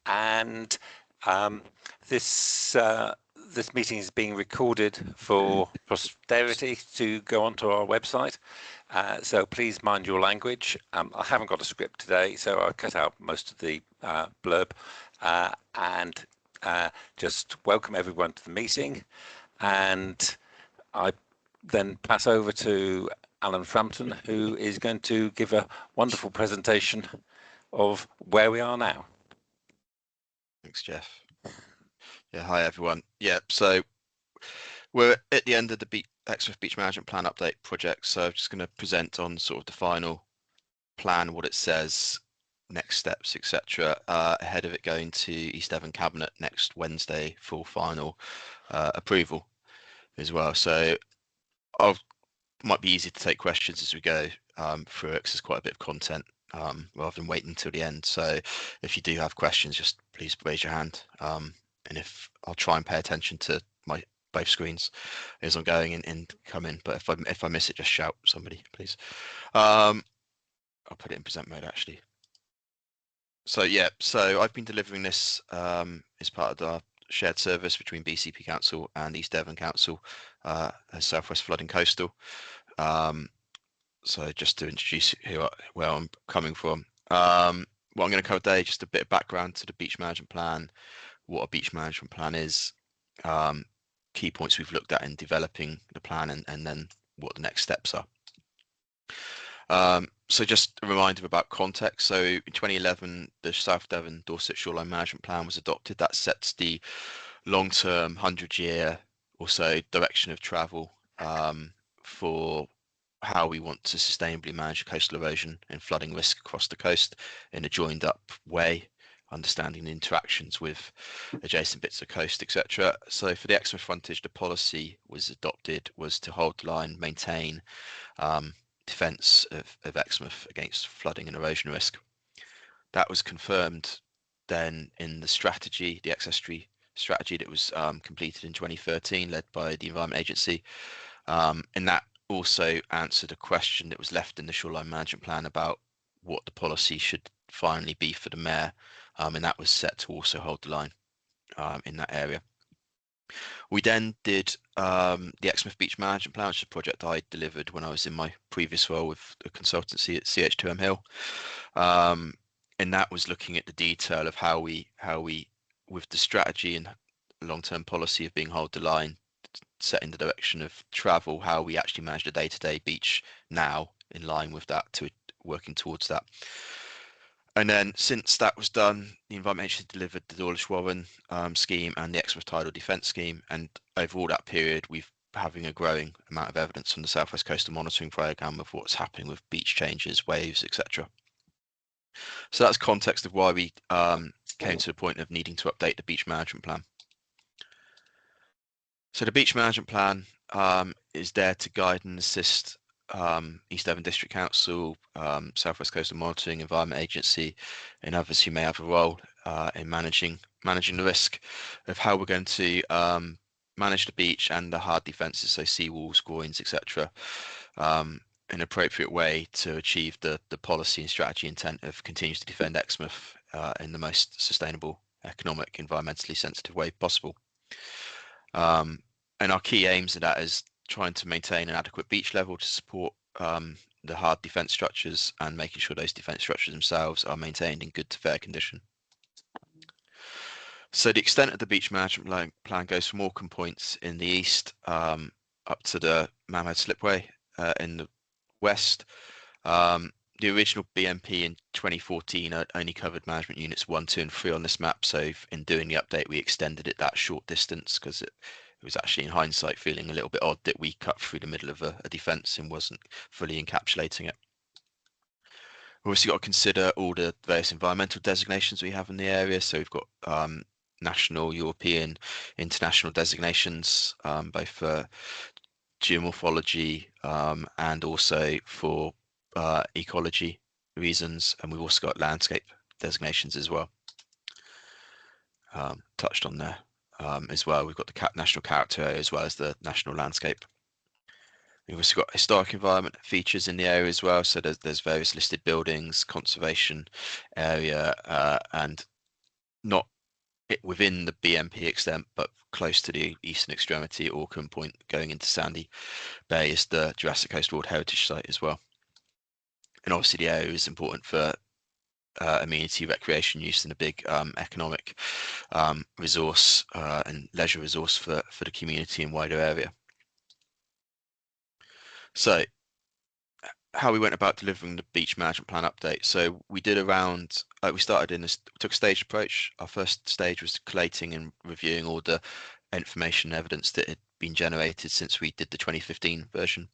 and um, this this meeting is being recorded for posterity to go onto our website. So please mind your language. I haven't got a script today, so I'll cut out most of the blurb and just welcome everyone to the meeting. And I then pass over to Alan Frampton, who is going to give a wonderful presentation of where we are now. Thanks, Jeff. Yeah, hi everyone. Yeah, so we're at the end of the Exmouth Beach Management Plan update project, so I'm just going to present on sort of the final plan, what it says, next steps, etc. Ahead of it going to East Devon Cabinet next Wednesday for final approval as well. So I might be easy to take questions as we go through it, because there's quite a bit of content rather than waiting until the end. So if you do have questions, just please raise your hand, and if I'll try and pay attention to my both screens as I'm going and come in. But if I miss it, just shout somebody, please. I'll put it in present mode actually. So yeah, so I've been delivering this as part of the shared service between BCP Council and East Devon Council as South West Flooding Coastal. So just to introduce where I'm coming from. What I'm going to cover today, just a bit of background to the beach management plan, what a beach management plan is, key points we've looked at in developing the plan, and then what the next steps are. So just a reminder about context. So in 2011, the South Devon Dorset Shoreline Management Plan was adopted. That sets the long-term 100-year or so direction of travel for how we want to sustainably manage coastal erosion and flooding risk across the coast in a joined up way, understanding the interactions with adjacent bits of coast, etc. So for the Exmouth frontage, the policy was adopted was to hold the line, maintain defence of Exmouth against flooding and erosion risk. That was confirmed then in the strategy, the ex-estuary strategy that was completed in 2013, led by the Environment Agency, and that also answered a question that was left in the shoreline management plan about what the policy should finally be for the mayor, and that was set to also hold the line in that area. We then did the Exmouth Beach Management Plan, which is a project I delivered when I was in my previous role with a consultancy at CH2M Hill, and that was looking at the detail of how we with the strategy and long-term policy of being hold the line, setting the direction of travel, how we actually manage the day-to-day beach now in line with that, to working towards that. And then since that was done, the Environment Agency delivered the Dawlish Warren scheme and the Exmouth Tidal Defence scheme, and over all that period we've having a growing amount of evidence from the South West Coastal Monitoring Programme of what's happening with beach changes, waves, etc. So that's context of why we came to the point of needing to update the beach management plan. So the beach management plan is there to guide and assist East Devon District Council, South West Coastal Monitoring, Environment Agency, and others who may have a role in managing the risk of how we're going to manage the beach and the hard defences, so seawalls, groins, etc., in an appropriate way to achieve the policy and strategy intent of continuing to defend Exmouth in the most sustainable, economic, environmentally sensitive way possible. And our key aims of that is trying to maintain an adequate beach level to support the hard defence structures, and making sure those defence structures themselves are maintained in good to fair condition. So the extent of the beach management plan goes from Morecambe points in the east up to the Mammoth Slipway in the west. The original BMP in 2014 only covered management units 1, 2 and 3 on this map, so in doing the update we extended it that short distance, because it was actually in hindsight feeling a little bit odd that we cut through the middle of a defence and wasn't fully encapsulating it. We've obviously got to consider all the various environmental designations we have in the area, so we've got national, European, international designations, both for geomorphology and also for ecology reasons, and we've also got landscape designations as well, touched on there as well. We've got the national character area as well as the national landscape. We've also got historic environment features in the area as well, so there's various listed buildings, conservation area, and not within the BMP extent, but close to the eastern extremity at Auckland Point, going into Sandy Bay, is the Jurassic Coast World Heritage Site as well. And obviously, the area is important for amenity recreation use and a big economic resource and leisure resource for the community and wider area. So how we went about delivering the beach management plan update. So we did around, we started in this, took a staged approach. Our first stage was collating and reviewing all the information and evidence that had been generated since we did the 2015 version.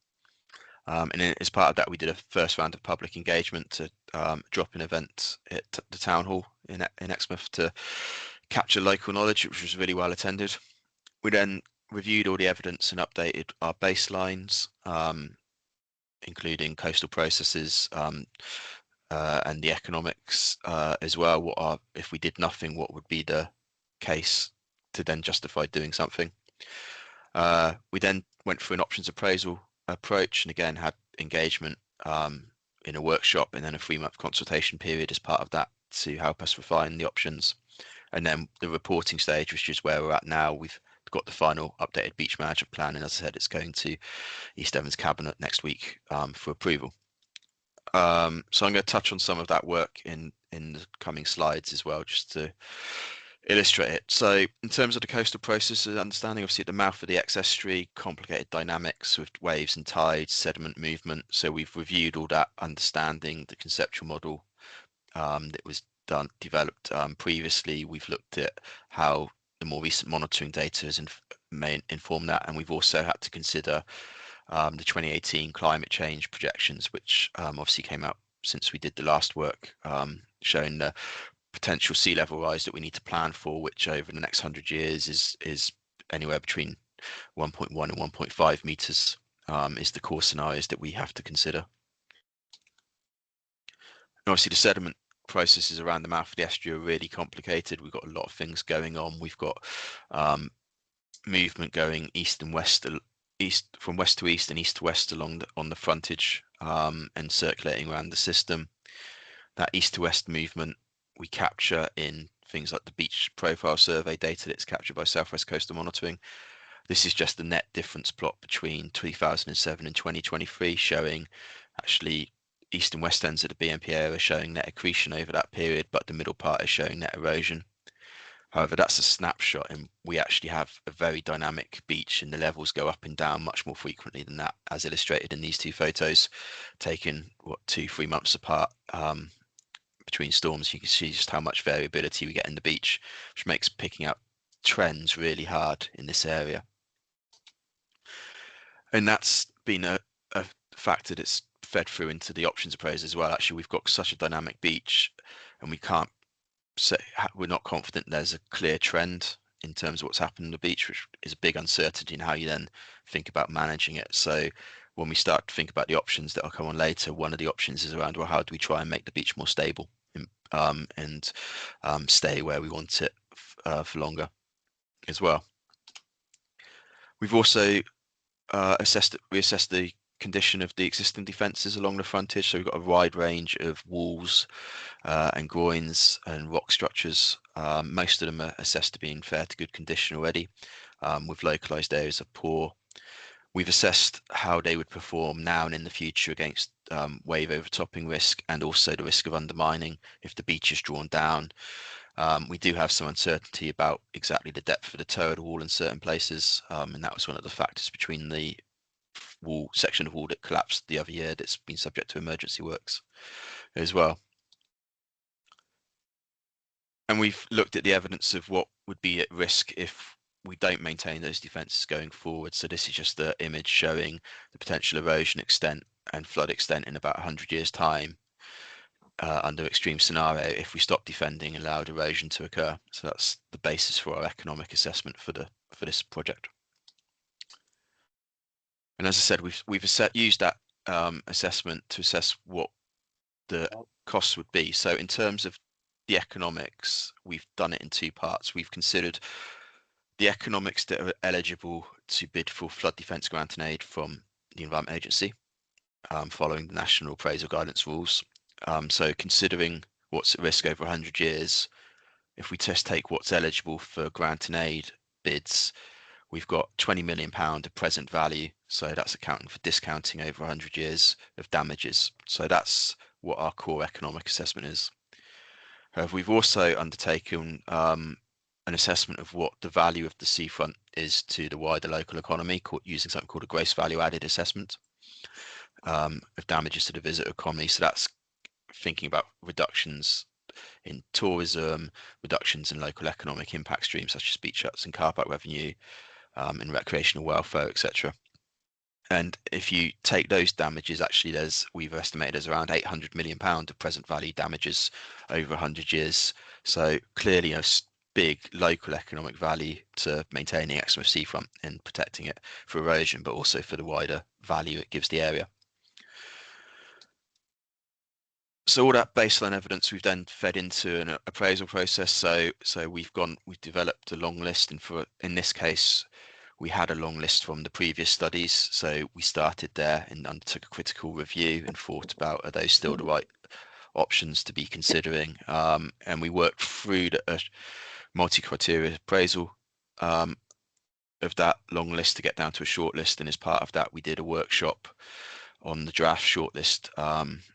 And then as part of that, we did a first round of public engagement to drop-in event at the town hall in Exmouth to capture local knowledge, which was really well attended. We then reviewed all the evidence and updated our baselines, including coastal processes and the economics as well. If we did nothing, what would be the case to then justify doing something? We then went through an options appraisal approach and again had engagement in a workshop and then a 3-month consultation period as part of that to help us refine the options. And then the reporting stage, which is where we're at now, we've got the final updated beach management plan, and as I said, it's going to East Devon's Cabinet next week for approval. So I'm going to touch on some of that work in the coming slides as well, just to illustrate it. So in terms of the coastal processes, understanding obviously at the mouth of the estuary, complicated dynamics with waves and tides, sediment movement. So we've reviewed all that, understanding the conceptual model that was developed previously. We've looked at how the more recent monitoring data may inform that, and we've also had to consider the 2018 climate change projections, which obviously came out since we did the last work, showing the potential sea level rise that we need to plan for, which over the next 100 years is anywhere between 1.1 and 1.5 meters, is the core scenarios that we have to consider. And obviously the sediment processes around the mouth of the estuary are really complicated. We've got a lot of things going on. We've got movement going east and west, from west to east and east to west on the frontage and circulating around the system. That east to west movement we capture in things like the beach profile survey data that's captured by Southwest Coastal Monitoring. This is just the net difference plot between 2007 and 2023, showing actually east and west ends of the BMP area showing net accretion over that period, but the middle part is showing net erosion. However, that's a snapshot, and we actually have a very dynamic beach, and the levels go up and down much more frequently than that, as illustrated in these two photos taken 2-3 months apart between storms. You can see just how much variability we get in the beach, which makes picking out trends really hard in this area. And that's been a factor that's fed through into the options appraisal as well. Actually, we've got such a dynamic beach, and we can't say, we're not confident there's a clear trend in terms of what's happened on the beach, which is a big uncertainty in how you then think about managing it. So when we start to think about the options that will come on later, one of the options is around, well, how do we try and make the beach more stable and stay where we want it for longer as well. We've also reassessed the condition of the existing defences along the frontage. So we've got a wide range of walls and groins and rock structures. Most of them are assessed to be in fair to good condition already, with localised areas of poor. We've assessed how they would perform now and in the future against wave overtopping risk and also the risk of undermining if the beach is drawn down. We do have some uncertainty about exactly the depth of the toe of the wall in certain places, and that was one of the factors between the section of wall that collapsed the other year that's been subject to emergency works as well. And we've looked at the evidence of what would be at risk if we don't maintain those defences going forward. So this is just the image showing the potential erosion extent and flood extent in about 100 years' time under extreme scenario if we stop defending and allowed erosion to occur. So that's the basis for our economic assessment for this project. And as I said, we've used that assessment to assess what the costs would be. So in terms of the economics, we've done it in two parts. We've considered the economics that are eligible to bid for flood defence grant and aid from the Environment Agency, following the National Appraisal Guidance rules. So considering what's at risk over 100 years, if we just take what's eligible for grant and aid bids, we've got £20 million of present value. So that's accounting for discounting over 100 years of damages. So that's what our core economic assessment is. However, we've also undertaken an assessment of what the value of the seafront is to the wider local economy, using something called a gross value added assessment of damages to the visitor economy. So that's thinking about reductions in tourism, reductions in local economic impact streams such as beach huts and car park revenue, and recreational welfare, etc. And if you take those damages, actually, we've estimated there's around £800 million of present value damages over 100 years. So clearly a big local economic value to maintaining Exmouth seafront and protecting it for erosion, but also for the wider value it gives the area. So all that baseline evidence we've then fed into an appraisal process. So we've developed a long list, and in this case, we had a long list from the previous studies. So we started there and undertook a critical review and thought about, are those still the right options to be considering? And we worked through a multi-criteria appraisal of that long list to get down to a short list. And as part of that, we did a workshop on the draft shortlist,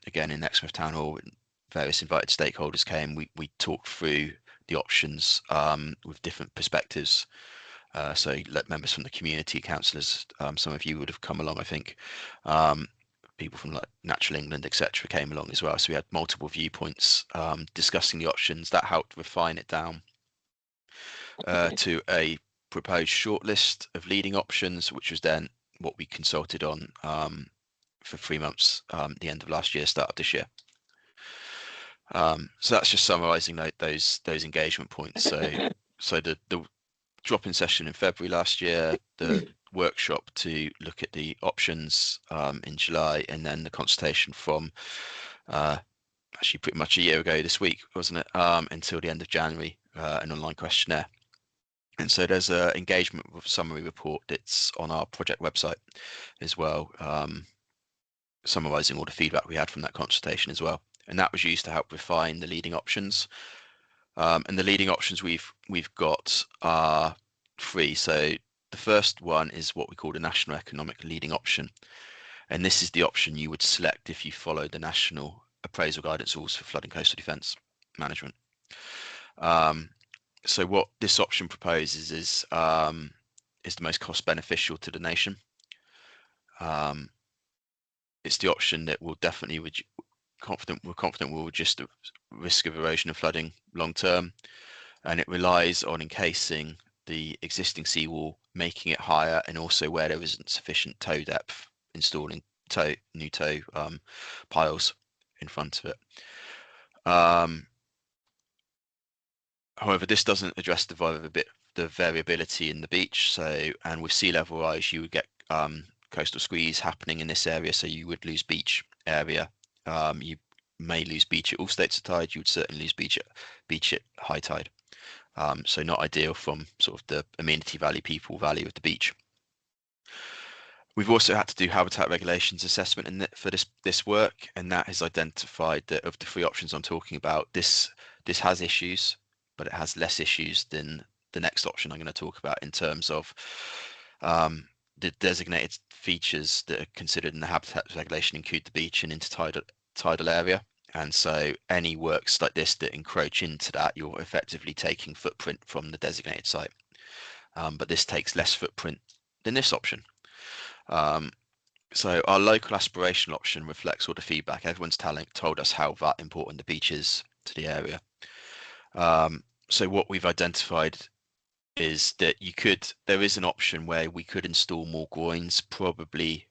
again in Exmouth Town Hall. Various invited stakeholders came. We talked through the options with different perspectives. So members from the community, councillors, some of you would have come along, I think. People from like Natural England, etc., came along as well. So we had multiple viewpoints discussing the options. That helped refine it down to a proposed shortlist of leading options, which was then what we consulted on for 3 months, the end of last year, start of this year. So that's just summarising those engagement points. So the drop-in session in February last year, the workshop to look at the options in July, and then the consultation from actually pretty much a year ago this week, wasn't it, until the end of January, an online questionnaire. And so there's an engagement summary report that's on our project website as well, summarising all the feedback we had from that consultation as well. And that was used to help refine the leading options. And the leading options we've got are 3. So the first one is what we call the national economic leading option. And this is the option you would select if you follow the national appraisal guidance rules for flood and coastal defence management. So what this option proposes is the most cost beneficial to the nation. It's the option that will definitely we're confident will reduce the risk of erosion and flooding long term, and it relies on encasing the existing seawall, making it higher, and also where there isn't sufficient tow depth, installing new tow piles in front of it. However, this doesn't address the variability in the beach. So, and with sea level rise, you would get coastal squeeze happening in this area, so you would lose beach area. You may lose beach at all states of tide. You would certainly lose beach at high tide. So not ideal from sort of the amenity value, people value of the beach. We've also had to do habitat regulations assessment for this work, and that has identified that of the 3 options I'm talking about, this has issues, but it has less issues than the next option I'm going to talk about in terms of the designated features that are considered in the habitat regulation include the beach and intertidal area. And so any works like this that encroach into that, you're effectively taking footprint from the designated site. But this takes less footprint than this option. So our local aspirational option reflects all the feedback. Everyone's told us how important the beach is to the area. So what we've identified is that there is an option where we could install more groins, probably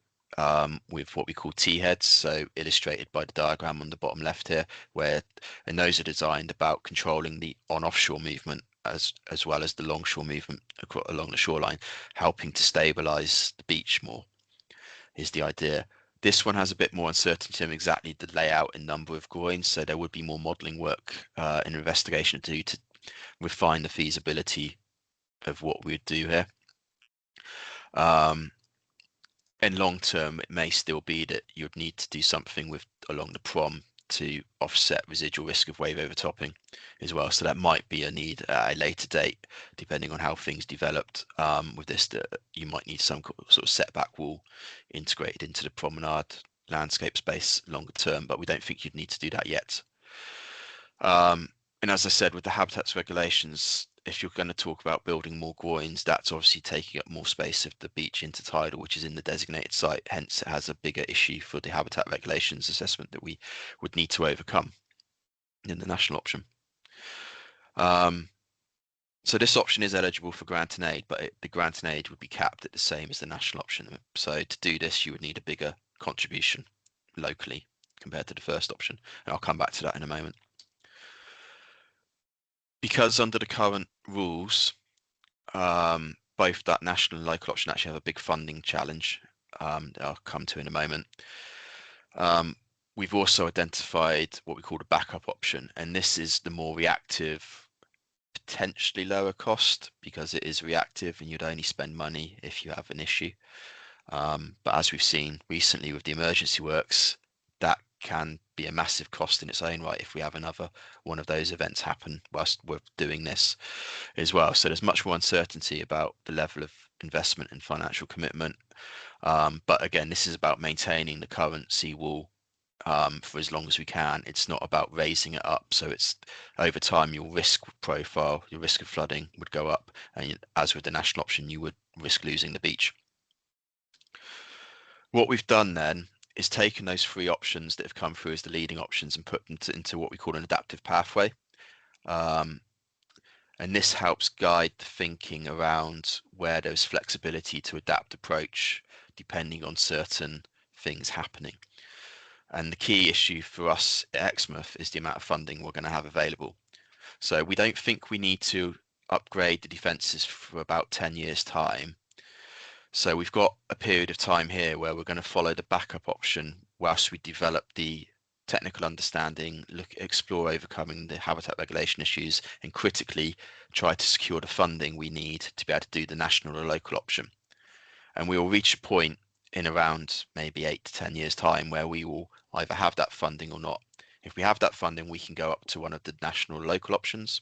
with what we call T-heads, so illustrated by the diagram on the bottom left here, and those are designed about controlling the on-offshore movement as well as the longshore movement along the shoreline, helping to stabilize the beach more, is the idea. This one has a bit more uncertainty in exactly the layout and number of groins, so there would be more modelling work and investigation to do to refine the feasibility of what we'd do here. And long term, it may still be that you'd need to do something along the prom to offset residual risk of wave overtopping as well. So that might be a need at a later date, depending on how things developed with this, that you might need some sort of setback wall integrated into the promenade landscape space longer term, but we don't think you'd need to do that yet. And as I said, with the habitats regulations, if you're going to talk about building more groins, that's obviously taking up more space of the beach intertidal, which is in the designated site. Hence, it has a bigger issue for the habitat regulations assessment that we would need to overcome in the national option. So this option is eligible for grant and aid, but the grant and aid would be capped at the same as the national option. So to do this, you would need a bigger contribution locally compared to the first option. And I'll come back to that in a moment. Because under the current rules, both that national and local option actually have a big funding challenge that I'll come to in a moment. We've also identified what we call the backup option, and this is the more reactive, potentially lower cost because it is reactive and you'd only spend money if you have an issue. But as we've seen recently with the emergency works, that can be a massive cost in its own right if we have another one of those events happen whilst we're doing this as well. So there's much more uncertainty about the level of investment and financial commitment. But again, this is about maintaining the current seawall for as long as we can. It's not about raising it up. So it's over time, your risk profile, your risk of flooding would go up. And as with the national option, you would risk losing the beach. What we've done then is taken those three options that have come through as the leading options and put them into what we call an adaptive pathway. And this helps guide the thinking around where there's flexibility to adapt approach depending on certain things happening. And the key issue for us at Exmouth is the amount of funding we're going to have available. So we don't think we need to upgrade the defences for about 10 years' time. So we've got a period of time here where we're going to follow the backup option whilst we develop the technical understanding, explore overcoming the habitat regulation issues, and critically try to secure the funding we need to be able to do the national or local option. And we will reach a point in around maybe 8 to 10 years' time where we will either have that funding or not. If we have that funding, we can go up to one of the national or local options.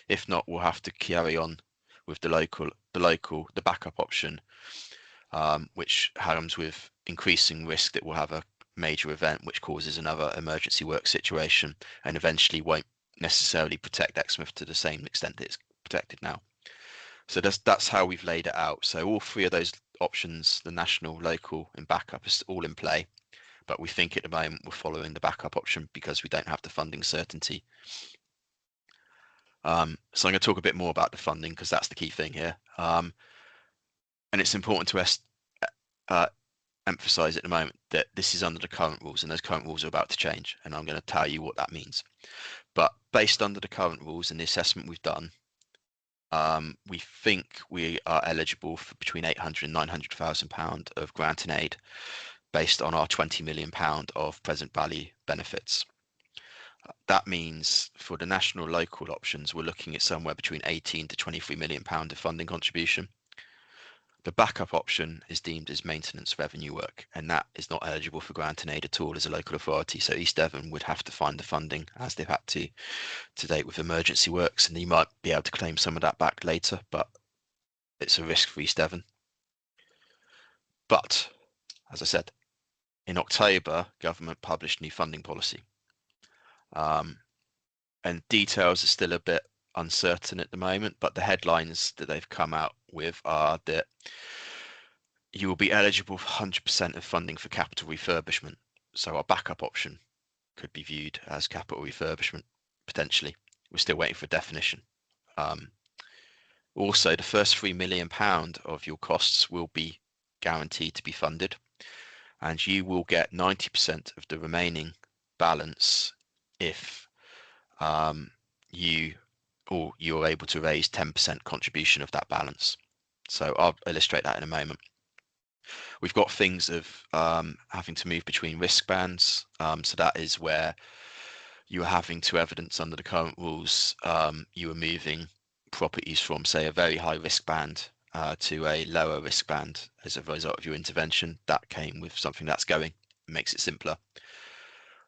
If not, we'll have to carry on with the backup option, which comes with increasing risk that we'll have a major event which causes another emergency work situation and eventually won't necessarily protect Exmouth to the same extent that it's protected now. So that's how we've laid it out. So all three of those options, the national, local, and backup, is all in play. But we think at the moment we're following the backup option because we don't have the funding certainty. So I'm going to talk a bit more about the funding because that's the key thing here. And it's important to emphasize at the moment that this is under the current rules and those current rules are about to change. And I'm going to tell you what that means. But based under the current rules and the assessment we've done, we think we are eligible for between £800,000 and £900,000 of grant and aid based on our £20 million of present value benefits. That means for the national local options, we're looking at somewhere between £18 to £23 million of funding contribution. The backup option is deemed as maintenance revenue work, and that is not eligible for grant and aid at all as a local authority. So East Devon would have to find the funding as they've had to date with emergency works, and you might be able to claim some of that back later, but it's a risk for East Devon. But as I said, in October, government published new funding policy. And details are still a bit uncertain at the moment, but the headlines that they've come out with are that you will be eligible for 100% of funding for capital refurbishment. So our backup option could be viewed as capital refurbishment, potentially. We're still waiting for a definition. Also, the first £3 million of your costs will be guaranteed to be funded, and you will get 90% of the remaining balance if you're able to raise 10% contribution of that balance. So I'll illustrate that in a moment. We've got things of having to move between risk bands. So that is where you are having to evidence under the current rules, you are moving properties from, say, a very high risk band to a lower risk band as a result of your intervention. That came with something that's going, makes it simpler.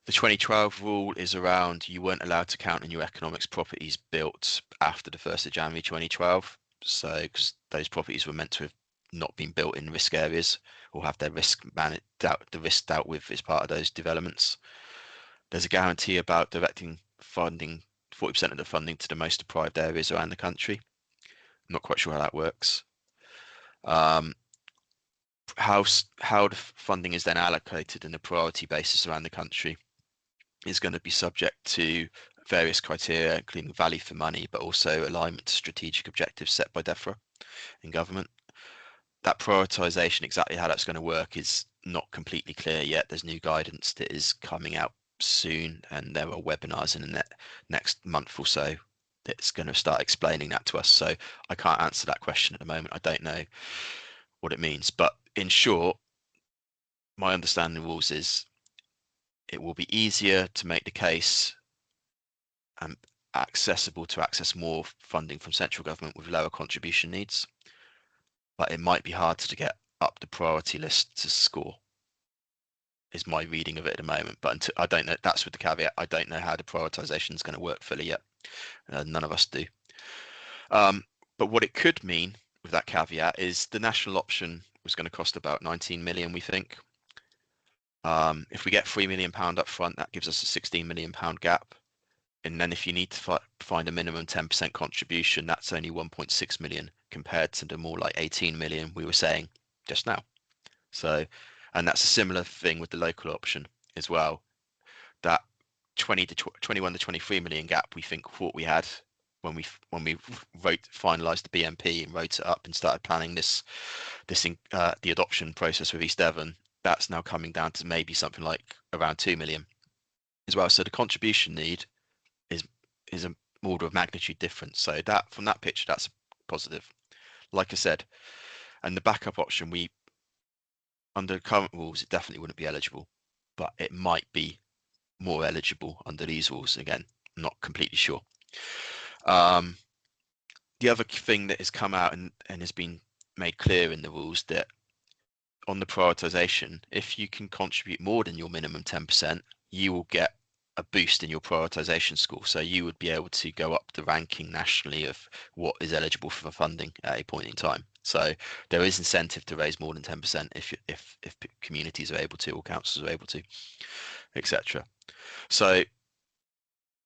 The 2012 rule is around you weren't allowed to count in your economics properties built after the 1st of January 2012. So, because those properties were meant to have not been built in risk areas or have their risk managed, the risk dealt with as part of those developments. There's a guarantee about directing funding, 40% of the funding to the most deprived areas around the country. I'm not quite sure how that works. Um, how the funding is then allocated in a priority basis around the country is going to be subject to various criteria, including value for money, but also alignment to strategic objectives set by DEFRA in government. That prioritisation, exactly how that's going to work, is not completely clear yet. There's new guidance that is coming out soon, and there are webinars in the next month or so that's going to start explaining that to us. So I can't answer that question at the moment. I don't know what it means. But in short, my understanding of the rules is it will be easier to make the case and accessible to access more funding from central government with lower contribution needs, but it might be hard to get up the priority list to score, is my reading of it at the moment. But until, I don't know, that's with the caveat, I don't know how the prioritisation is going to work fully yet. None of us do. But what it could mean with that caveat is the national option was going to cost about 19 million, we think. If we get £3 million up front, that gives us a £16 million gap. And then if you need to find a minimum 10% contribution, that's only 1.6 million compared to the more like 18 million we were saying just now. So, and that's a similar thing with the local option as well. That 21 to 23 million gap we thought we had when we finalised the BMP and wrote it up and started planning the adoption process with East Devon. That's now coming down to maybe something like around 2 million as well. So the contribution need is an order of magnitude difference. So that from that picture, that's positive. Like I said, and the backup option, we under current rules, it definitely wouldn't be eligible, but it might be more eligible under these rules. Again, I'm not completely sure. The other thing that has come out and has been made clear in the rules that on the prioritization, if you can contribute more than your minimum 10%, you will get a boost in your prioritization score. So you would be able to go up the ranking nationally of what is eligible for funding at a point in time. So there is incentive to raise more than 10% if communities are able to or councils are able to, etc. So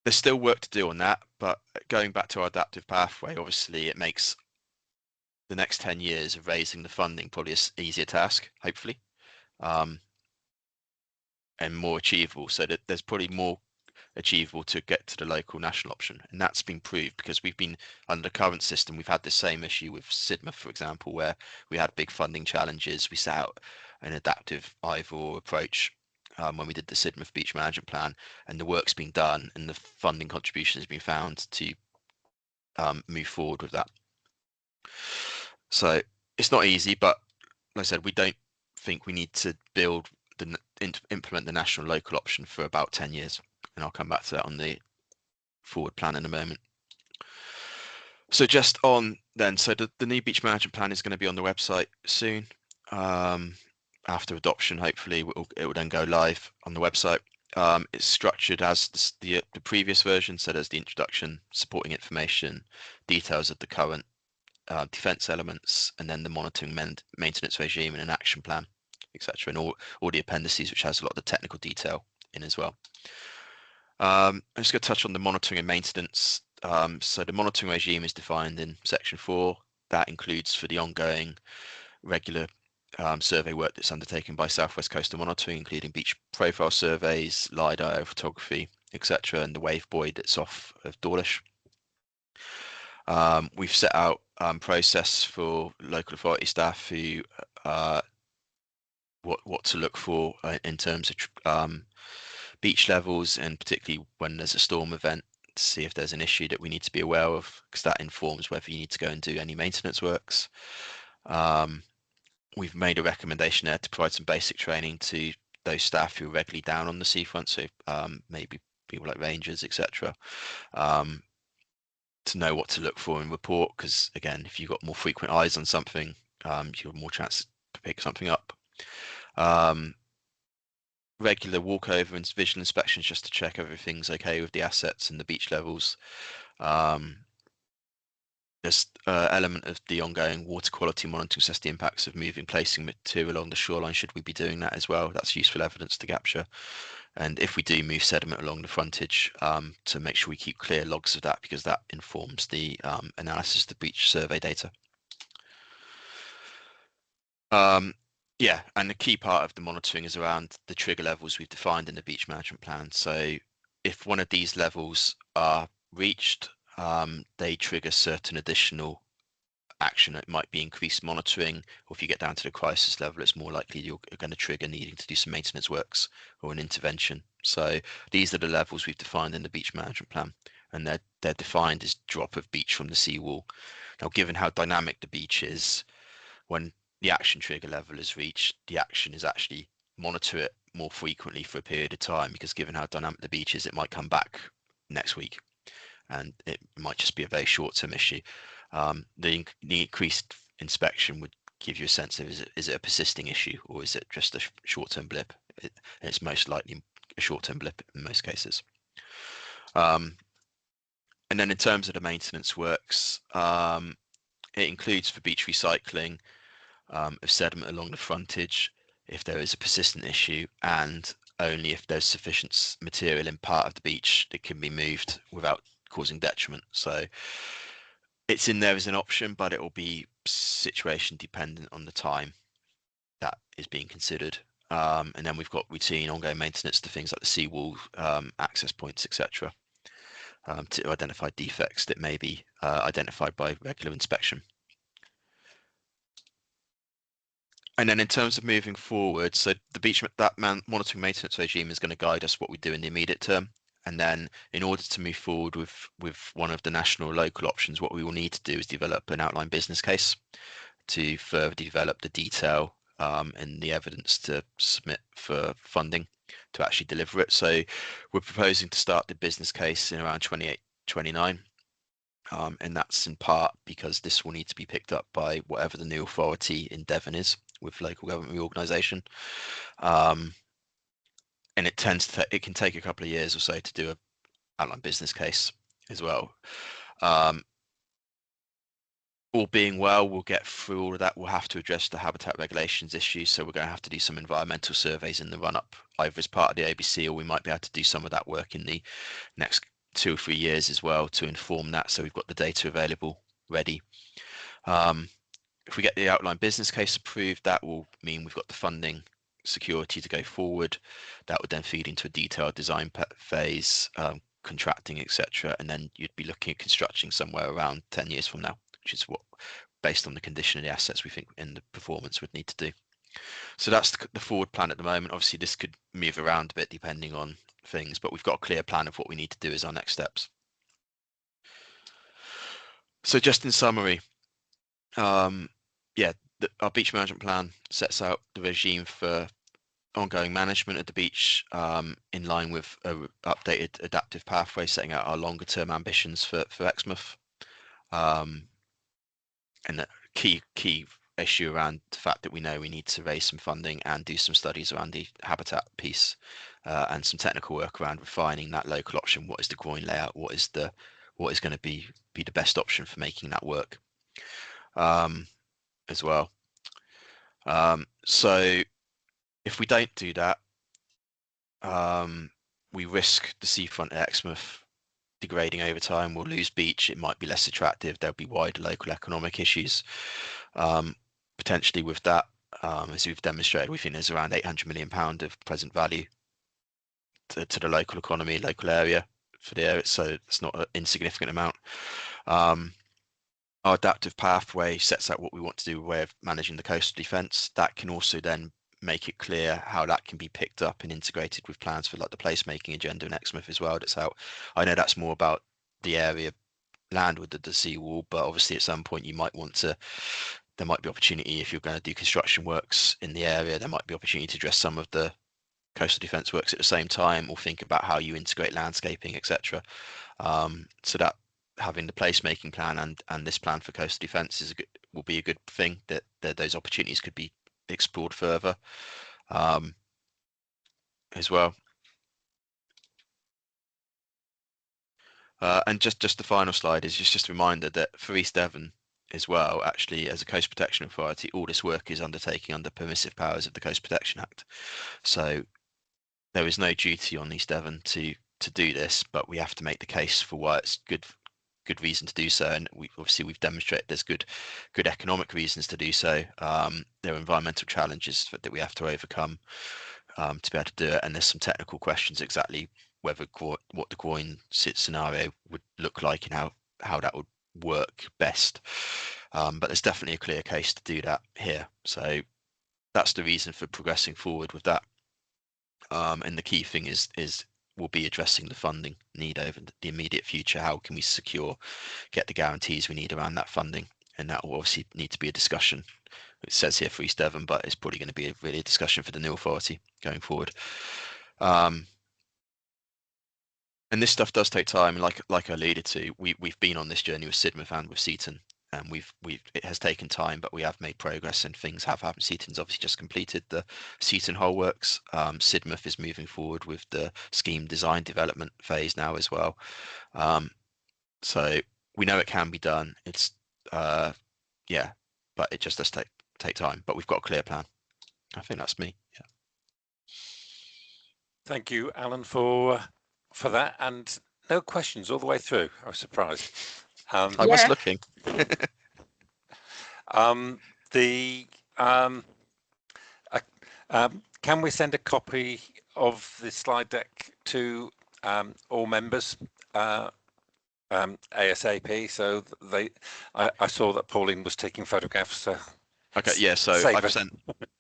there's still work to do on that, but going back to our adaptive pathway, obviously it makes the next 10 years of raising the funding probably an easier task, hopefully, and more achievable, so that there's probably more achievable to get to the local national option. And that's been proved because we've been under the current system, we've had the same issue with Sidmouth, for example, where we had big funding challenges. We set out an adaptive either or approach when we did the Sidmouth beach management plan, and the work's been done and the funding contribution has been found to move forward with that. So it's not easy, but like I said, we don't think we need to implement the national local option for about 10 years. And I'll come back to that on the forward plan in a moment. So just on then, so the new beach management plan is going to be on the website soon. After adoption, hopefully it will then go live on the website. It's structured as the previous version, so there's the introduction, supporting information, details of the current defence elements, and then the monitoring maintenance regime and an action plan, etc. And all the appendices, which has a lot of the technical detail in as well. I'm just going to touch on the monitoring and maintenance. So the monitoring regime is defined in section 4. That includes for the ongoing regular survey work that's undertaken by Southwest Coastal Monitoring, including beach profile surveys, LiDAR photography, etc., and the wave buoy that's off of Dawlish. We've set out process for local authority staff who what to look for in terms of beach levels, and particularly when there's a storm event, to see if there's an issue that we need to be aware of, because that informs whether you need to go and do any maintenance works. We've made a recommendation there to provide some basic training to those staff who are regularly down on the seafront, so maybe people like rangers, etc., to know what to look for and report, because again, if you've got more frequent eyes on something, you have more chance to pick something up. regular walkover and visual inspections just to check everything's okay with the assets and the beach levels. There's element of the ongoing water quality monitoring, assess the impacts of moving, placing material along the shoreline. Should we be doing that as well? That's useful evidence to capture. And if we do move sediment along the frontage, to make sure we keep clear logs of that, because that informs the analysis of the beach survey data. Yeah, and the key part of the monitoring is around the trigger levels we've defined in the beach management plan. So if one of these levels are reached, they trigger certain additional action. It might be increased monitoring, or if you get down to the crisis level, it's more likely you're going to trigger needing to do some maintenance works or an intervention. So these are the levels we've defined in the beach management plan, and they're defined as drop of beach from the seawall. Now, given how dynamic the beach is, when the action trigger level is reached, the action is actually monitor it more frequently for a period of time, because given how dynamic the beach is, it might come back next week, and it might just be a very short-term issue. The increased inspection would give you a sense of, is it a persisting issue, or is it just a short-term blip? It's most likely a short-term blip in most cases. And then in terms of the maintenance works, it includes for beach recycling of sediment along the frontage if there is a persistent issue, and only if there's sufficient material in part of the beach that can be moved without causing detriment. So it's in there as an option, but it will be situation dependent on the time that is being considered. And then we've got routine ongoing maintenance to things like the seawall, access points, etc., to identify defects that may be identified by regular inspection. And then in terms of moving forward, so the beach monitoring maintenance regime is going to guide us what we do in the immediate term. And then in order to move forward with one of the national or local options, what we will need to do is develop an outline business case to further develop the detail and the evidence to submit for funding to actually deliver it. So we're proposing to start the business case in around 28, 29. And that's in part because this will need to be picked up by whatever the new authority in Devon is with local government reorganisation. And it can take a couple of years or so to do a outline business case as well. All being well, we'll get through all of that. We'll have to address the habitat regulations issues, so we're going to have to do some environmental surveys in the run-up, either as part of the ABC, or we might be able to do some of that work in the next 2 or 3 years as well to inform that, so we've got the data available ready. If we get the outline business case approved, that will mean we've got the funding security to go forward. That would then feed into a detailed design phase, contracting, etc., and then you'd be looking at constructing somewhere around 10 years from now, which is what, based on the condition of the assets, we think in the performance would need to do. So that's the forward plan at the moment. Obviously, this could move around a bit depending on things, but we've got a clear plan of what we need to do as our next steps. So just in summary, yeah, our beach management plan sets out the regime for ongoing management of the beach, in line with an updated adaptive pathway, setting out our longer term ambitions for Exmouth. And the key issue around the fact that we know we need to raise some funding and do some studies around the habitat piece, and some technical work around refining that local option. What is the groin layout? What is going to be the best option for making that work, as well. So if we don't do that, we risk the seafront at Exmouth degrading over time. We'll lose beach. It might be less attractive. There'll be wider local economic issues potentially with that. As we've demonstrated, we think there's around £800 million of present value to the local economy, local area for the area. So it's not an insignificant amount. Our adaptive pathway sets out what we want to do with way of managing the coastal defence. That can also then make it clear how that can be picked up and integrated with plans for like the placemaking agenda in Exmouth as well. That's how, I know that's more about the area landward of the seawall, but obviously at some point you might want to, there might be opportunity if you're going to do construction works in the area, there might be opportunity to address some of the coastal defence works at the same time, or think about how you integrate landscaping, etc. So that having the placemaking plan and this plan for coastal defence will be a good thing, that those opportunities could be explored further. as well. And just the final slide is just a reminder that for East Devon as well, actually, as a Coast Protection Authority, all this work is undertaken under permissive powers of the Coast Protection Act. So there is no duty on East Devon to do this, but we have to make the case for why it's good reason to do so, and we've demonstrated there's good economic reasons to do so. There are environmental challenges that we have to overcome to be able to do it, and there's some technical questions exactly whether what the groin scenario would look like and how that would work best. But there's definitely a clear case to do that here. So that's the reason for progressing forward with that. And the key thing is we'll be addressing the funding need over the immediate future. How can we get the guarantees we need around that funding? And that will obviously need to be a discussion. It says here for East Devon, but it's probably going to be really a discussion for the new authority going forward. And this stuff does take time. Like I alluded to, we've been on this journey with Sidmouth and with Seaton, and it has taken time, but we have made progress and things have happened. Seaton's obviously just completed the Seaton Hull works. Sidmouth is moving forward with the scheme design development phase now as well. So we know it can be done. It's yeah, but it just does take time. But we've got a clear plan. I think that's me. Yeah. Thank you, Alan, for that, and no questions all the way through. I was surprised. I was looking. Can we send a copy of the slide deck to all members ASAP? So I saw that Pauline was taking photographs. So okay, yeah. So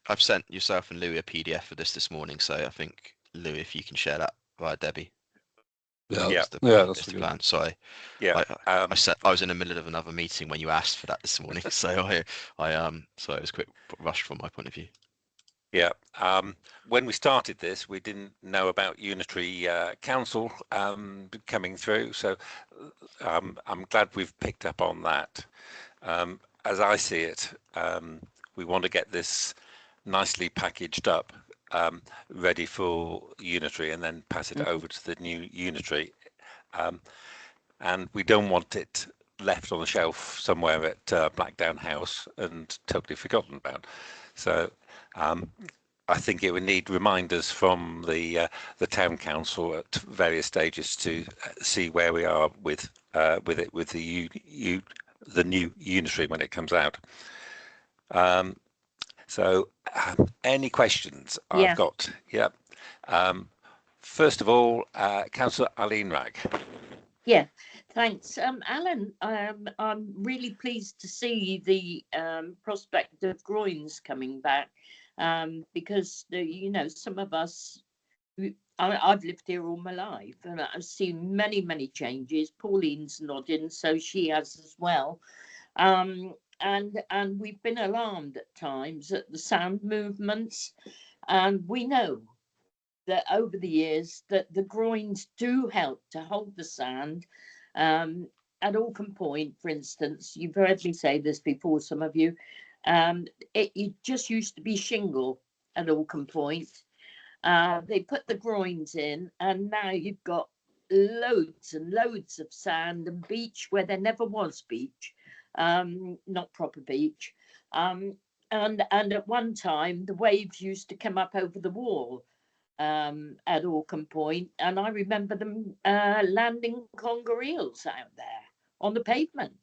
I've sent yourself and Louis a PDF of this morning. So I think Louis, if you can share that via Debbie. That's the plan. Sorry. Yeah. I was in the middle of another meeting when you asked for that this morning, so so it was a quick rush from my point of view. Yeah. When we started this, we didn't know about Unitary Council coming through, so I'm glad we've picked up on that. As I see it, we want to get this nicely packaged up, ready for Unitary, and then pass it over to the new Unitary. And we don't want it left on the shelf somewhere at Blackdown House and totally forgotten about. So I think it would need reminders from the town council at various stages to see where we are with it, with the new Unitary when it comes out. So any questions? Yeah. I've got, yeah. First of all, Councillor Eileen Ragg. Yeah, thanks. Alan, I'm really pleased to see the prospect of groins coming back, because, some of us, I've lived here all my life and I've seen many, many changes. Pauline's nodding, so she has as well. And we've been alarmed at times at the sound movements, and we know that over the years that the groins do help to hold the sand. At Orcombe Point, for instance, you've heard me say this before, some of you, it just used to be shingle at Orcombe Point. They put the groins in, and now you've got loads and loads of sand and beach where there never was beach, not proper beach. And at one time, the waves used to come up over the wall at Orcombe Point, and I remember them landing conger eels out there on the pavement.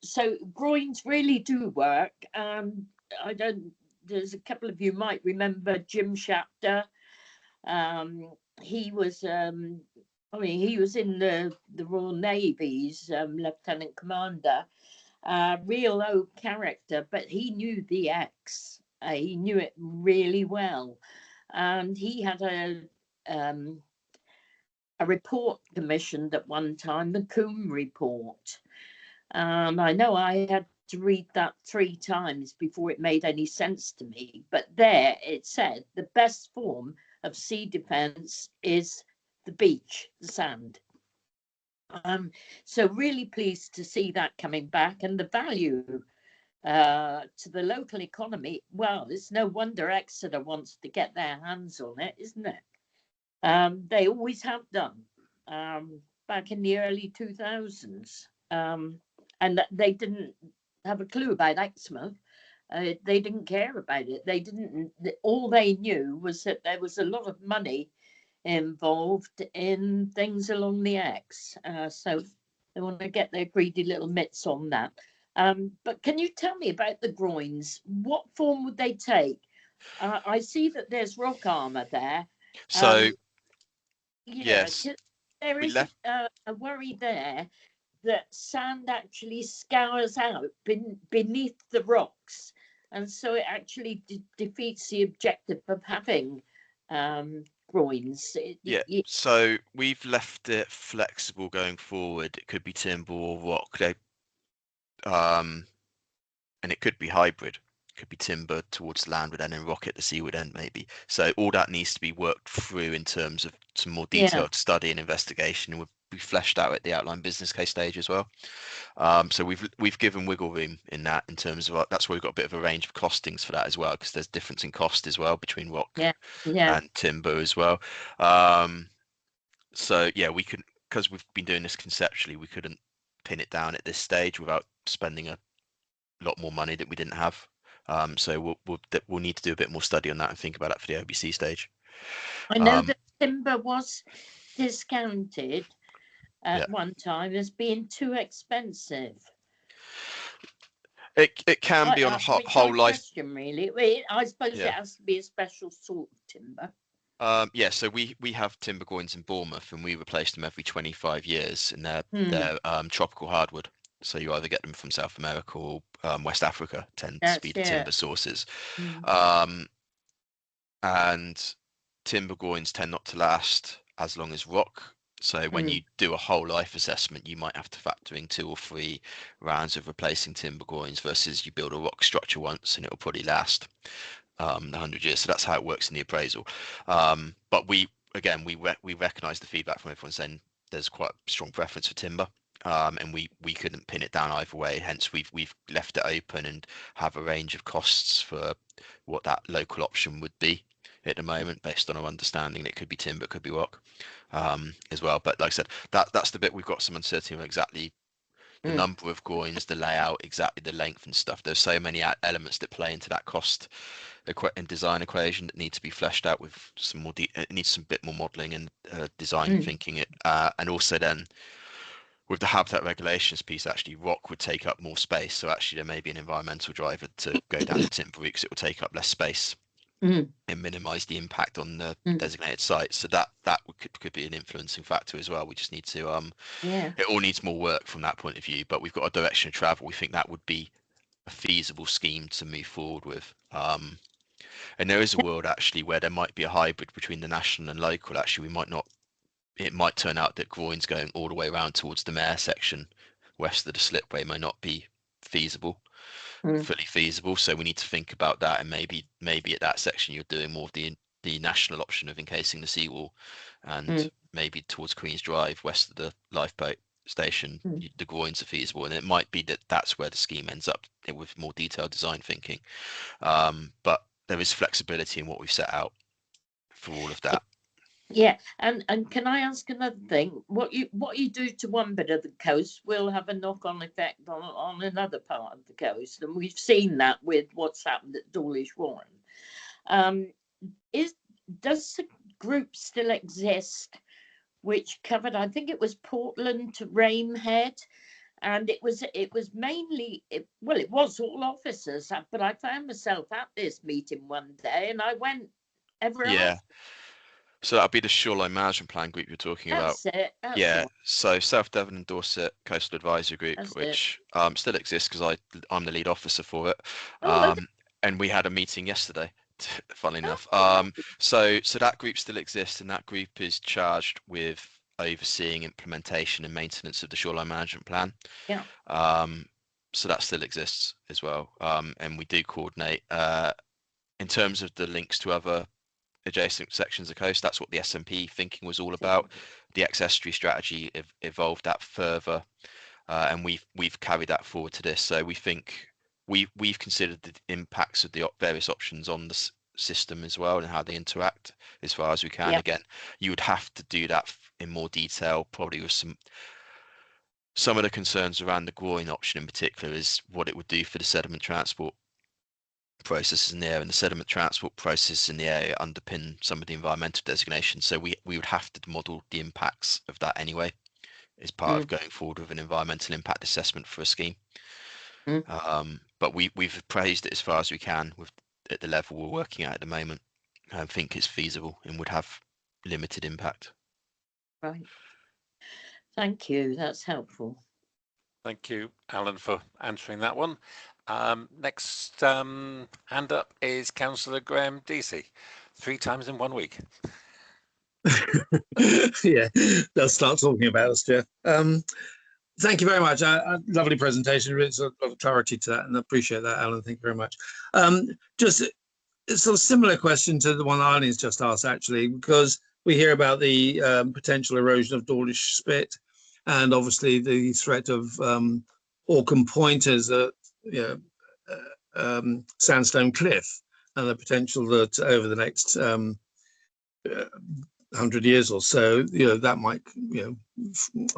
So groins really do work. There's a couple of you might remember Jim Shapter. He was he was in the Royal Navy's lieutenant commander. Real old character, but he knew the X. He knew it really well. And he had a report commissioned at one time, the Coombe report. I know I had to read that 3 times before it made any sense to me, but there it said the best form of sea defence is the beach, the sand. So really pleased to see that coming back, and the value to the local economy, well, it's no wonder Exeter wants to get their hands on it, isn't it? They always have done, back in the early 2000s. And they didn't have a clue about Exmouth. They didn't care about it. They didn't. All they knew was that there was a lot of money involved in things along the X. So they want to get their greedy little mitts on that. But can you tell me about the groins? What form would they take? I see that there's rock armour there. So Yeah, yes, there we is left. a worry there that sand actually scours out beneath the rocks, and so it actually defeats the objective of having groins. Yeah, so we've left it flexible going forward. It could be timber or rock. And it could be hybrid. It could be timber towards the landward end and rock at the seaward end, maybe. So all that needs to be worked through in terms of some more Yeah, detailed study and investigation, and will be fleshed out at the outline business case stage as well. So we've given wiggle room in that in terms of that's why we've got a bit of a range of costings for that as well, because there's difference in cost as well between rock yeah, yeah. and timber as well. So yeah, we could, because we've been doing this conceptually, we couldn't pin it down at this stage without spending a lot more money that we didn't have. So we'll need to do a bit more study on that and think about that for the OBC stage. I know that timber was discounted at Yeah. one time as being too expensive. It can be on a Which whole I life. question, really. I suppose it Yeah. has to be a special sort of timber. Yeah, so we have timber groins in Bournemouth, and we replace them every 25 years, and they're tropical hardwood. So you either get them from South America or West Africa tends to be the timber sources. And timber groins tend not to last as long as rock. So when you do a whole life assessment, you might have to factor in 2 or 3 rounds of replacing timber groins versus you build a rock structure once and it'll probably last the 100 years. So that's how it works in the appraisal. But we recognise the feedback from everyone saying there's quite a strong preference for timber. And we couldn't pin it down either way. Hence, we've left it open and have a range of costs for what that local option would be at the moment, based on our understanding. It could be timber, it could be rock, as well. But like I said, that's the bit we've got some uncertainty on exactly the number of groins, the layout, exactly the length and stuff. There's so many elements that play into that cost and design equation that need to be fleshed out with some more. It needs some bit more modelling and design thinking. And also then with the habitat regulations piece, actually rock would take up more space. So actually there may be an environmental driver to go down the timber route because it will take up less space and minimise the impact on the designated site. So that could be an influencing factor as well. We just need to it all needs more work from that point of view, but we've got a direction of travel. We think that would be a feasible scheme to move forward with. And there is a world actually where there might be a hybrid between the national and local. Actually, we might not. It might turn out that groins going all the way around towards the Mare section west of the slipway may not be feasible, fully feasible. So we need to think about that, and maybe at that section you're doing more of the national option of encasing the seawall, and maybe towards Queen's Drive west of the lifeboat station the groins are feasible, and it might be that that's where the scheme ends up with more detailed design thinking. But there is flexibility in what we've set out for all of that. Yeah, and can I ask another thing? What you do to one bit of the coast will have a knock-on effect on another part of the coast, and we've seen that with what's happened at Dawlish Warren. Does the group still exist, which covered, I think it was Portland to Ramehead, and it was mainly it was all officers, but I found myself at this meeting one day, and I went ever Yeah. after. So that'll be the shoreline management plan group you're talking about. That's it. That's Yeah. the one. So South Devon and Dorset Coastal Advisory Group, That's which still exists because I'm the lead officer for it. Oh, And we had a meeting yesterday, funnily enough. right. So that group still exists, and that group is charged with overseeing implementation and maintenance of the shoreline management plan. Yeah. So that still exists as well. And we do coordinate in terms of the links to other adjacent sections of coast. That's what the SMP thinking was all about. The ex-estuary strategy evolved that further, and we've carried that forward to this. So we think we've considered the impacts of the various options on the system as well and how they interact as far as we can. Yeah. Again, you would have to do that in more detail, probably with some of the concerns around the groin option in particular is what it would do for the sediment transport processes in the area, and the sediment transport processes in the area underpin some of the environmental designations. So we would have to model the impacts of that anyway as part of going forward with an environmental impact assessment for a scheme. But we've appraised it as far as we can at the level we're working at the moment. I think it's feasible and would have limited impact. Right. Thank you. That's helpful. Thank you, Alan, for answering that one. Next hand up is Councillor Graham Deasy. 3 times in 1 week. Yeah, let's start talking about us, Jeff. Thank you very much. Lovely presentation. It's a lot of clarity to that, and I appreciate that, Alan. Thank you very much. Just a sort of similar question to the one Arlene's just asked, actually, because we hear about the potential erosion of Dawlish Spit, and obviously the threat of Orcombe Point as a sandstone cliff, and the potential that over the next 100 years or so, that might,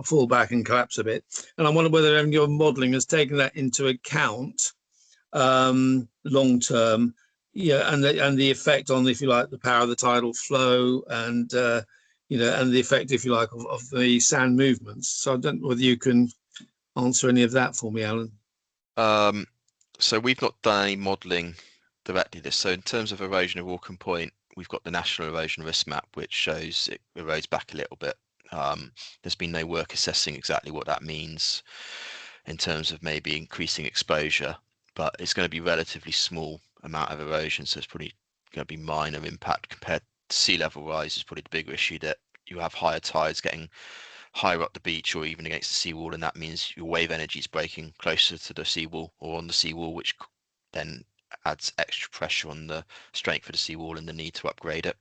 fall back and collapse a bit. And I wonder whether your modelling has taken that into account long term, and the effect on, if you like, the power of the tidal flow, and and the effect, if you like, of the sand movements. So I don't know whether you can answer any of that for me, Alan. So we've not done any modelling directly this. So in terms of erosion of Orcombe Point, we've got the National Erosion Risk Map, which shows it erodes back a little bit. There's been no work assessing exactly what that means in terms of maybe increasing exposure, but it's going to be relatively small amount of erosion, so it's probably going to be minor impact compared to sea level rise. Is probably the bigger issue, that you have higher tides getting higher up the beach or even against the seawall, and that means your wave energy is breaking closer to the seawall or on the seawall, which then adds extra pressure on the strength of the seawall and the need to upgrade it.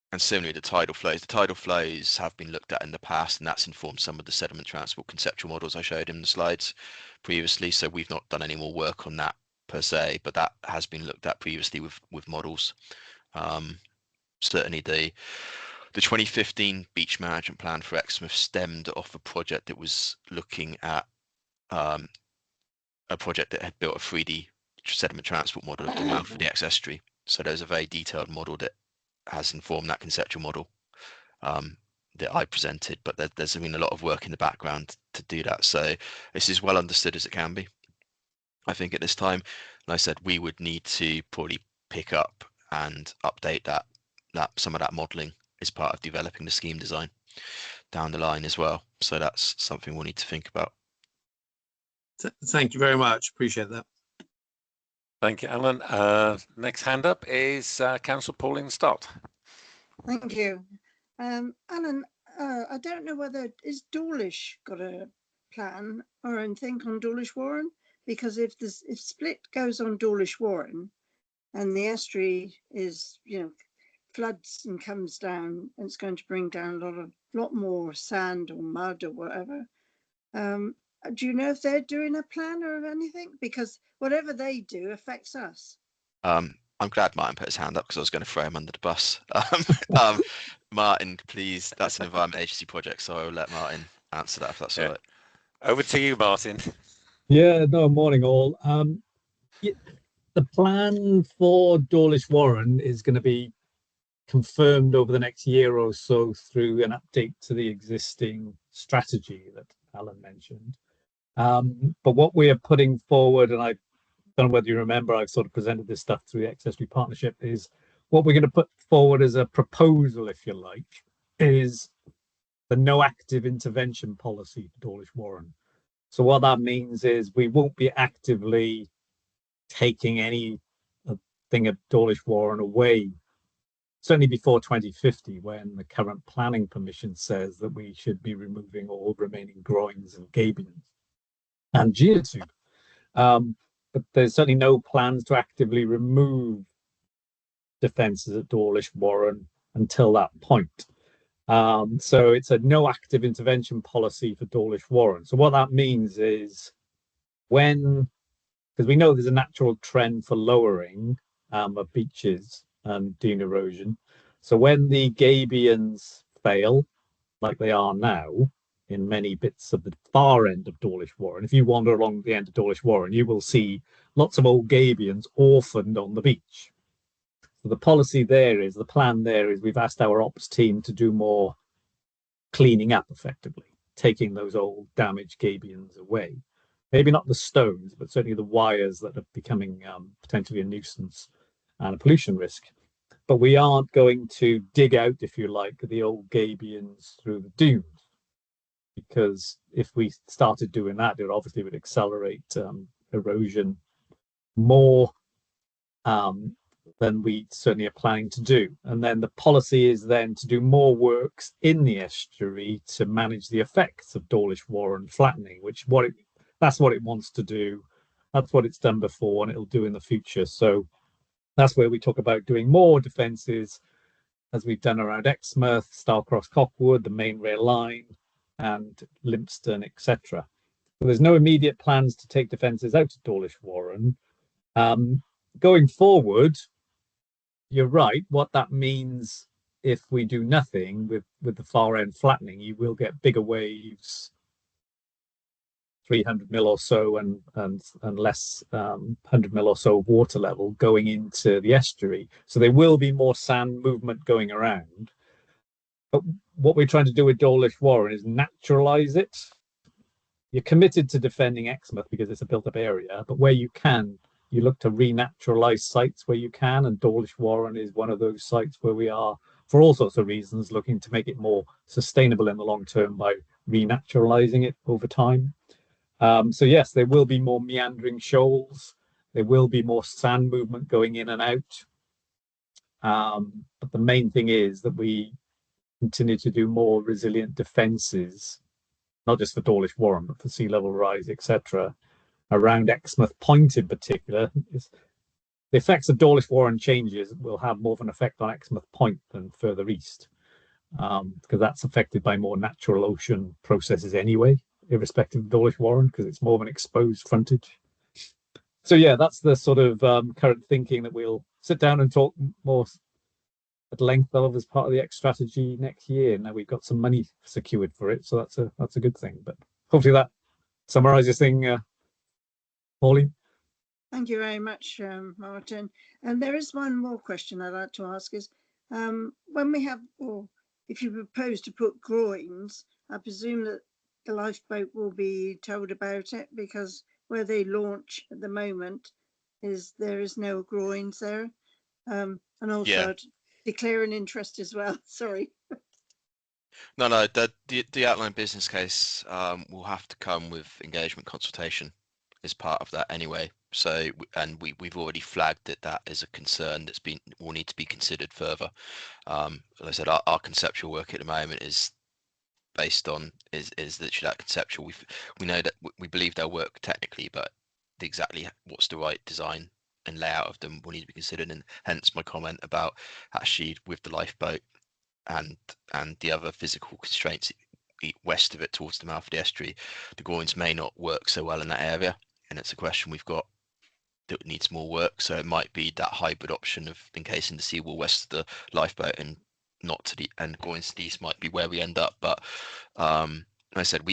And similarly, the tidal flows have been looked at in the past, and that's informed some of the sediment transport conceptual models I showed in the slides previously. So we've not done any more work on that per se, but that has been looked at previously with models. Certainly the 2015 beach management plan for Exmouth stemmed off a project that was looking at a project that had built a 3D sediment transport model of the mouth of the estuary. So there's a very detailed model that has informed that conceptual model that I presented, but there's been a lot of work in the background to do that. So this is well understood as it can be, I think, at this time. Like I said, we would need to probably pick up and update that some of that modelling as part of developing the scheme design down the line as well. So that's something we'll need to think about. Thank you very much. Appreciate that. Thank you, Alan. Next hand up is Councillor Pauline Stott. Thank you. Alan, I don't know whether, is Dawlish got a plan or anything on Dawlish Warren? Because if Split goes on Dawlish Warren and the estuary is, floods and comes down, and it's going to bring down a lot more sand or mud or whatever. Do you know if they're doing a plan or anything? Because whatever they do affects us. I'm glad Martin put his hand up, because I was going to throw him under the bus. Martin, please, that's an Environment Agency project, so I will let Martin answer that if that's all right. Over to you, Martin. Yeah, no, morning all. The plan for Dawlish Warren is going to be confirmed over the next year or so through an update to the existing strategy that Alan mentioned. But what we are putting forward, and I don't know whether you remember, I've sort of presented this stuff through the Estuary Partnership, is what we're going to put forward as a proposal, if you like, is the no active intervention policy for Dawlish Warren. So what that means is we won't be actively taking anything of Dawlish Warren away, certainly before 2050, when the current planning permission says that we should be removing all remaining groins and gabions and geotube. But there's certainly no plans to actively remove defences at Dawlish Warren until that point. So it's a no active intervention policy for Dawlish Warren. So what that means is because we know there's a natural trend for lowering of beaches and dune erosion. So when the gabions fail, like they are now, in many bits of the far end of Dawlish Warren, if you wander along the end of Dawlish Warren, you will see lots of old gabions orphaned on the beach. So the plan there is we've asked our ops team to do more cleaning up effectively, taking those old damaged gabions away. Maybe not the stones, but certainly the wires that are becoming potentially a nuisance and a pollution risk. But we aren't going to dig out, if you like, the old gabions through the dunes, because if we started doing that, it obviously would accelerate erosion more than we certainly are planning to do. And then the policy is then to do more works in the estuary to manage the effects of Dawlish Warren flattening, that's what it wants to do. That's what it's done before, and it'll do in the future. So that's where we talk about doing more defences, as we've done around Exmouth, Starcross Cockwood, the main rail line, and Limpston, etc. So there's no immediate plans to take defences out of Dawlish Warren. Going forward, you're right. What that means, if we do nothing with the far end flattening, you will get bigger waves, 300 mil or so, and less 100 mil or so water level going into the estuary. So there will be more sand movement going around. But what we're trying to do with Dawlish Warren is naturalize it. You're committed to defending Exmouth because it's a built-up area, but where you can, you look to renaturalize sites where you can, and Dawlish Warren is one of those sites where we are, for all sorts of reasons, looking to make it more sustainable in the long term by renaturalizing it over time. So yes, there will be more meandering shoals. There will be more sand movement going in and out. But the main thing is that we continue to do more resilient defences, not just for Dawlish Warren, but for sea level rise, etc., around Exmouth Point in particular. The effects of Dawlish Warren changes will have more of an effect on Exmouth Point than further east, because that's affected by more natural ocean processes anyway, irrespective of Dawlish Warren, because it's more of an exposed frontage. So yeah, that's the sort of current thinking that we'll sit down and talk more at length of as part of the X strategy next year. Now we've got some money secured for it, so that's a good thing. But hopefully that summarises thing, Pauline. Thank you very much, Martin. And there is one more question I'd like to ask is, when we have, or if you propose to put groins, I presume that the lifeboat will be told about it, because where they launch at the moment there is no groins there. And also Yeah. declare an interest as well. Sorry. No, the outline business case will have to come with engagement consultation as part of that anyway. So, and we've already flagged that is a concern that's will need to be considered further. As I said, our conceptual work at the moment is based on is literally that conceptual. We know that we believe they'll work technically, but exactly what's the right design and layout of them will need to be considered, and hence my comment about actually with the lifeboat and the other physical constraints west of it towards the mouth of the estuary, the groins may not work so well in that area, and it's a question we've got that needs more work. So it might be that hybrid option of encasing the seawall west of the lifeboat and not to the and groins to the east might be where we end up. But like I said,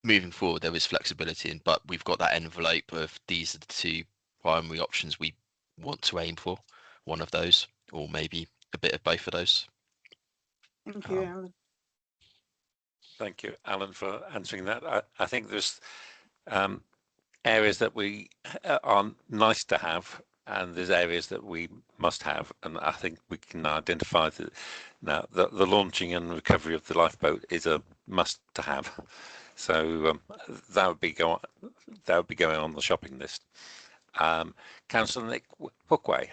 moving forward there is flexibility, but we've got that envelope of these are the two primary options we want to aim for, one of those or maybe a bit of both of those. Thank you, Alan. Thank you, Alan, for answering that. I think there's areas that we are nice to have, and there's areas that we must have, and I think we can identify that now the launching and recovery of the lifeboat is a must to have. So that would be going on the shopping list. Councillor Nick Hookway.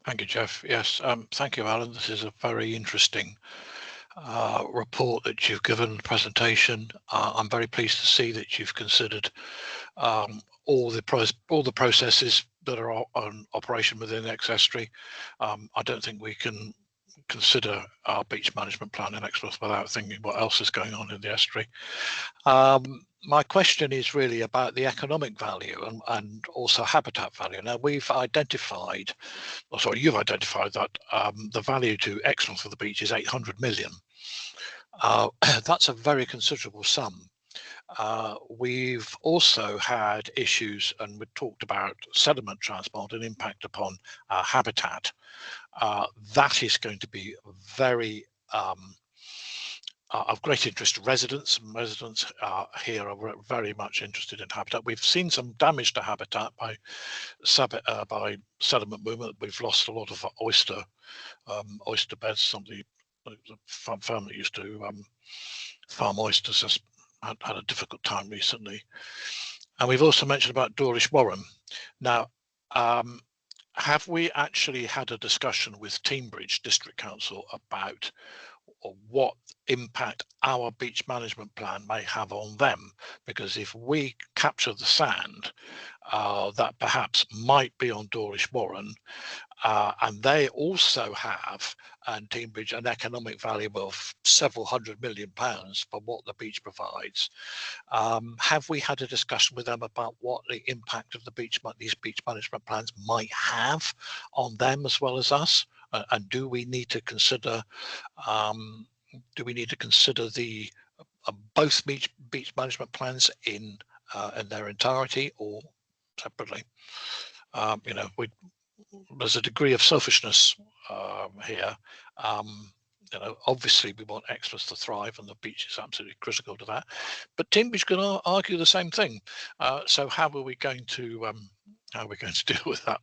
Thank you, Jeff. Yes, thank you, Alan. This is a very interesting report that you've given, presentation. I'm very pleased to see that you've considered all the processes that are on operation within the estuary. I don't think we can consider our beach management plan in Exmouth without thinking what else is going on in the estuary. my question is really about the economic value and also habitat value. Now we've identified, or sorry, you've identified that the value to Exmouth for the beach is 800 million. That's a very considerable sum. We've also had issues, and we talked about sediment transport and impact upon habitat. That is going to be very of great interest to residents. Residents here are very much interested in habitat. We've seen some damage to habitat by sediment movement. We've lost a lot of oyster beds. Somebody, the farm that used to farm oysters, has had a difficult time recently. And we've also mentioned about Dawlish Warren. Now, have we actually had a discussion with Teignbridge District Council about what impact our beach management plan may have on them? Because if we capture the sand that perhaps might be on Dawlish Warren, and they also have, and Teignbridge, an economic value of several £100 million for what the beach provides. Have we had a discussion with them about what the impact of these beach management plans might have on them as well as us? And do we need to consider the both beach management plans in their entirety or separately? You know, there's a degree of selfishness here. You know, obviously we want Exmouth to thrive, and the beach is absolutely critical to that. But Teignbridge can argue the same thing. So how are we going to deal with that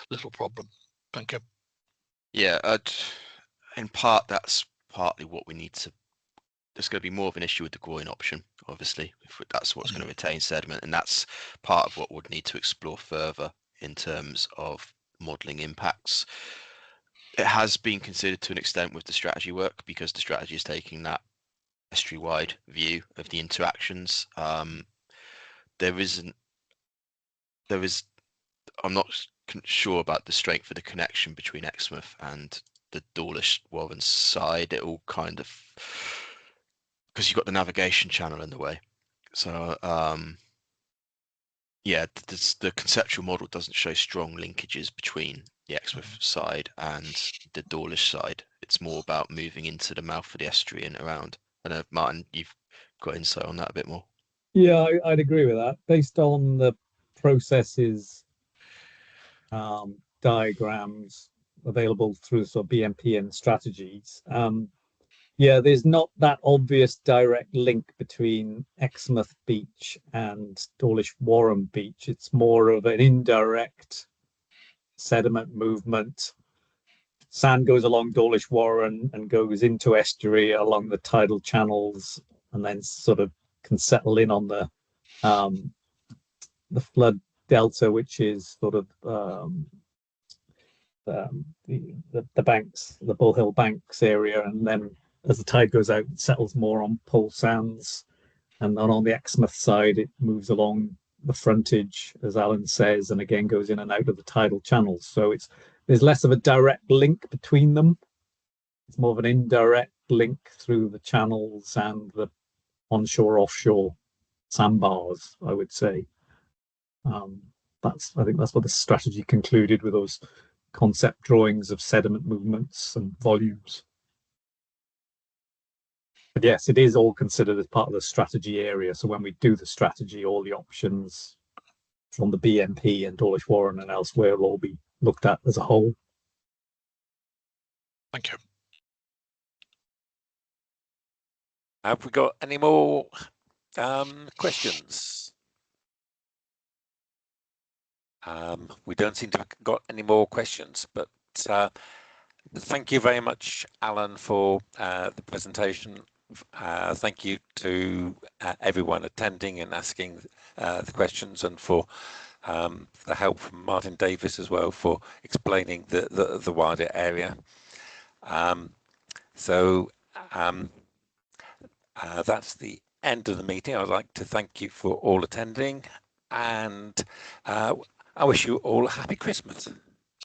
little problem? Thank you. Yeah, in part that's partly what we need to. There's going to be more of an issue with the groin option, obviously, if that's what's going to retain sediment, and that's part of what we'd need to explore further in terms of modelling impacts. It has been considered to an extent with the strategy work, because the strategy is taking that estuary-wide view of the interactions. I'm not sure about the strength of the connection between Exmouth and the Dawlish Warren side. It all kind of, because you've got the navigation channel in the way. So yeah, the conceptual model doesn't show strong linkages between the Exmouth side and the Dawlish side. It's more about moving into the mouth of the estuary and around. I know, Martin, you've got insight on that a bit more. Yeah, I'd agree with that. Based on the processes, diagrams available through sort of BMP and strategies, yeah, there's not that obvious direct link between Exmouth Beach and Dawlish Warren Beach. It's more of an indirect sediment movement. Sand goes along Dawlish Warren and goes into estuary along the tidal channels, and then sort of can settle in on the flood delta, which is sort of the banks, the Bull Hill Banks area, and then as the tide goes out, it settles more on Pole Sands, and then on the Exmouth side, it moves along the frontage, as Alan says, and again goes in and out of the tidal channels. So there's less of a direct link between them. It's more of an indirect link through the channels and the onshore, offshore sandbars, I would say. I think that's what the strategy concluded with those concept drawings of sediment movements and volumes. But yes, it is all considered as part of the strategy area. So when we do the strategy, all the options from the BMP and Dawlish Warren and elsewhere will all be looked at as a whole. Thank you. Have we got any more questions? We don't seem to have got any more questions, but thank you very much, Alan, for the presentation. Thank you to everyone attending and asking the questions, and for the help from Martin Davis as well for explaining the wider area. That's the end of the meeting. I'd like to thank you for all attending, and I wish you all a happy Christmas.